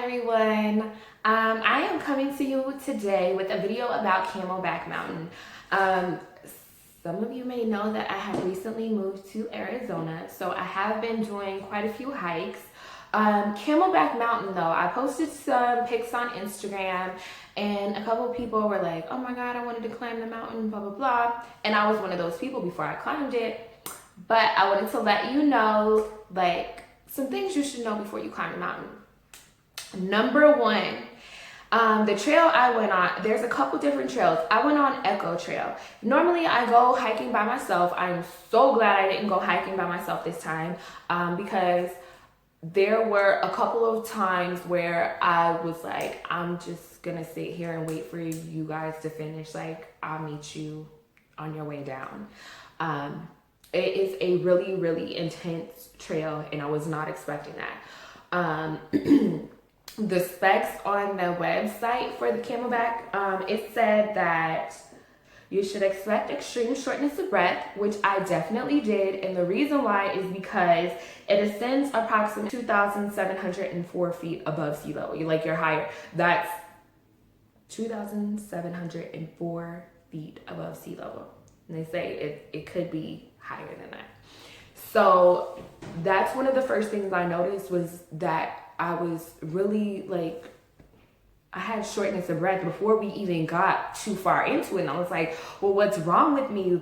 everyone. I am coming to you today with a video about Camel Back Mountain. Some of you may know that I have recently moved to Arizona, so I have been doing quite a few hikes. Camel Back Mountain though, I posted some pics on Instagram and a couple of people were like, oh my God, I wanted to climb the mountain, blah, blah, blah. And I was one of those people before I climbed it. But I wanted to let you know, like, some things you should know before you climb the mountain. Number one, the trail I went on, there's a couple different trails. I went on Echo Trail. Normally I go hiking by myself. I'm so glad I didn't go hiking by myself this time because there were a couple of times where I was like, I'm just gonna sit here and wait for you guys to finish. Like, I'll meet you on your way down. It is a really, really intense trail and I was not expecting that. The specs on the website for the Camelback, it said that you should expect extreme shortness of breath, which I definitely did. And the reason why is because it ascends approximately 2,704 feet above sea level. You're higher. That's 2,704 feet above sea level. And they say it could be higher than that. So that's one of the first things I noticed was that I was really I had shortness of breath before we even got too far into it. And I was like, well, what's wrong with me?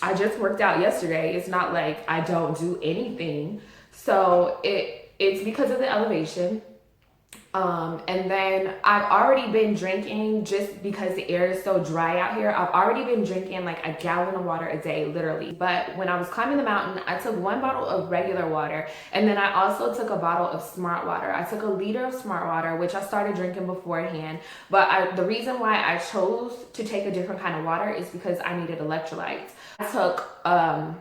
I just worked out yesterday. It's not like I don't do anything. So it's because of the elevation. And then I've already been drinking, just because the air is so dry out here, I've already been drinking like a gallon of water a day, literally. But when I was climbing the mountain, I took 1 bottle of regular water. And then I also took a bottle of Smart Water. I took a liter of Smart Water, which I started drinking beforehand. But the reason why I chose to take a different kind of water is because I needed electrolytes. I took a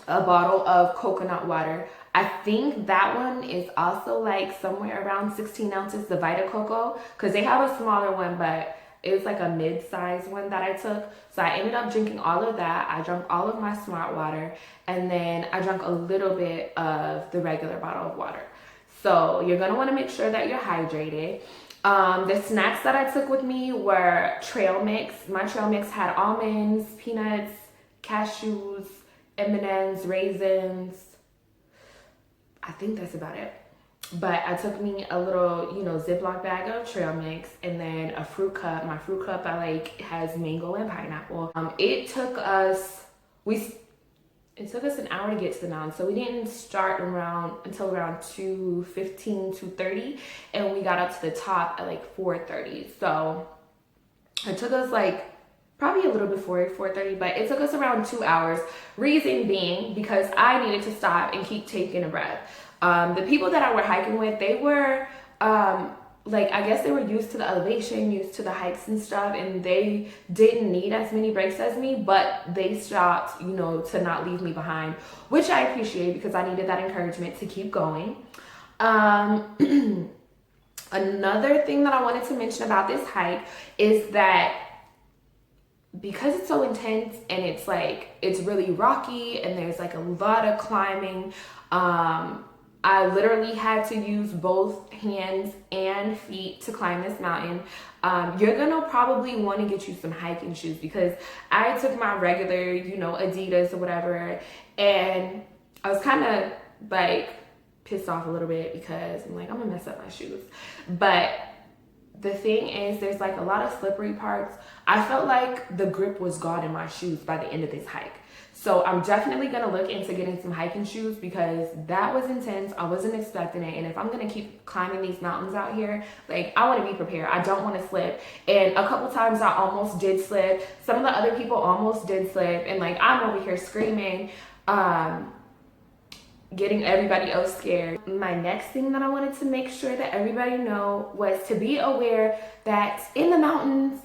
bottle of coconut water. I think that one is also like somewhere around 16 ounces, the Vita Coco, because they have a smaller one, but it was like a mid-sized one that I took. So I ended up drinking all of that. I drank all of my Smart Water, and then I drank a little bit of the regular bottle of water. So you're gonna wanna make sure that you're hydrated. The snacks that I took with me were trail mix. My trail mix had almonds, peanuts, cashews, M&Ms, raisins. I think that's about it. But I took me a little, Ziploc bag of trail mix and then a fruit cup. My fruit cup has mango and pineapple. It took us an hour to get to the mountain. So we didn't start until around 2:15, 2:30, and we got up to the top at 4:30. So it took us probably a little before 4:30, but it took us around 2 hours. Reason being because I needed to stop and keep taking a breath. The people that I were hiking with, they were I guess they were used to the elevation, used to the hikes and stuff, and they didn't need as many breaks as me, but they stopped, to not leave me behind, which I appreciate because I needed that encouragement to keep going. Another thing that I wanted to mention about this hike is that because it's so intense and it's really rocky and there's a lot of climbing, I literally had to use both hands and feet to climb this mountain. You're gonna probably want to get you some hiking shoes because I took my regular, Adidas or whatever, and I was kind of pissed off a little bit because I'm I'm gonna mess up my shoes. But the thing is, there's a lot of slippery parts. I felt like the grip was gone in my shoes by the end of this hike. So I'm definitely gonna look into getting some hiking shoes because that was intense. I wasn't expecting it. And if I'm gonna keep climbing these mountains out here, I wanna be prepared. I don't wanna slip. And a couple times I almost did slip. Some of the other people almost did slip. And I'm over here screaming, getting everybody else scared. My next thing that I wanted to make sure that everybody know was to be aware that in the mountains,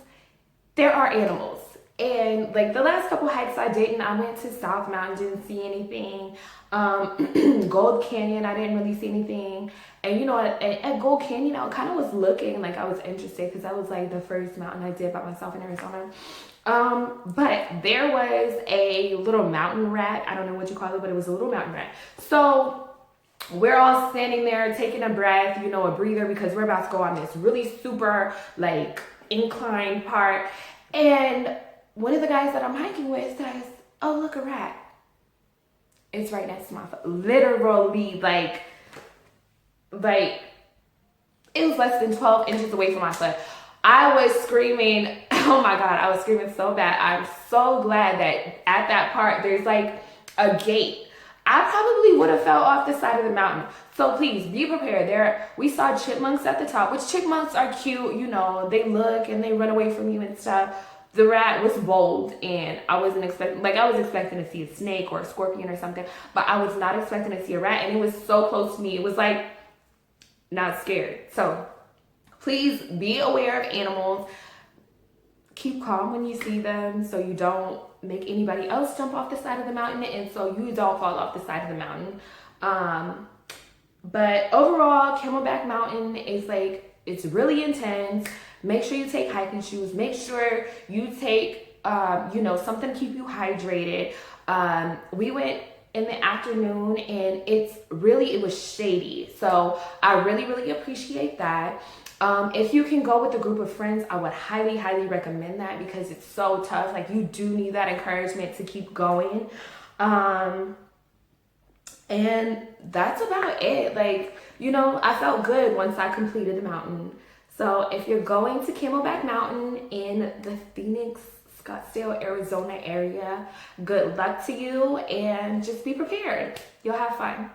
there are animals. And the last couple hikes I went to South Mountain, didn't see anything. Gold Canyon, I didn't really see anything. And at Gold Canyon, I kind of was looking I was interested because that was the first mountain I did by myself in Arizona. But there was a little mountain rat. I don't know what you call it, but it was a little mountain rat. So we're all standing there taking a breath, you know, a breather, because we're about to go on this really super like inclined part. And one of the guys that I'm hiking with says, "Oh, look, a rat." It's right next to my foot. Literally, like it was less than 12 inches away from my foot. I was screaming. Oh my God, I was screaming so bad. I'm so glad that at that part, there's like a gate. I probably would have fell off the side of the mountain. So please be prepared. We saw chipmunks at the top, which chipmunks are cute. You know, they look and they run away from you and stuff. The rat was bold, and I was expecting to see a snake or a scorpion or something, but I was not expecting to see a rat, and it was so close to me. It was like not scared. So please be aware of animals. Keep calm when you see them so you don't make anybody else jump off the side of the mountain, and so you don't fall off the side of the mountain. But overall, Camel Back Mountain is like, it's really intense. Make sure you take hiking shoes. Make sure you take, something to keep you hydrated. We went in the afternoon, and it was shady. So I really, really appreciate that. If you can go with a group of friends, I would highly, highly recommend that, because it's so tough. Like, you do need that encouragement to keep going. And that's about it. Like, I felt good once I completed the mountain. So if you're going to Camel Back Mountain in the Phoenix, Scottsdale, Arizona area, good luck to you, and just be prepared. You'll have fun.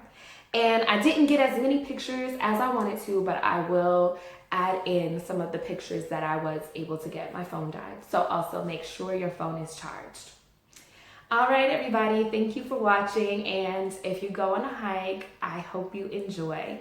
And I didn't get as many pictures as I wanted to, but I will add in some of the pictures that I was able to get. My phone died. So also make sure your phone is charged. All right, everybody, thank you for watching. And if you go on a hike, I hope you enjoy.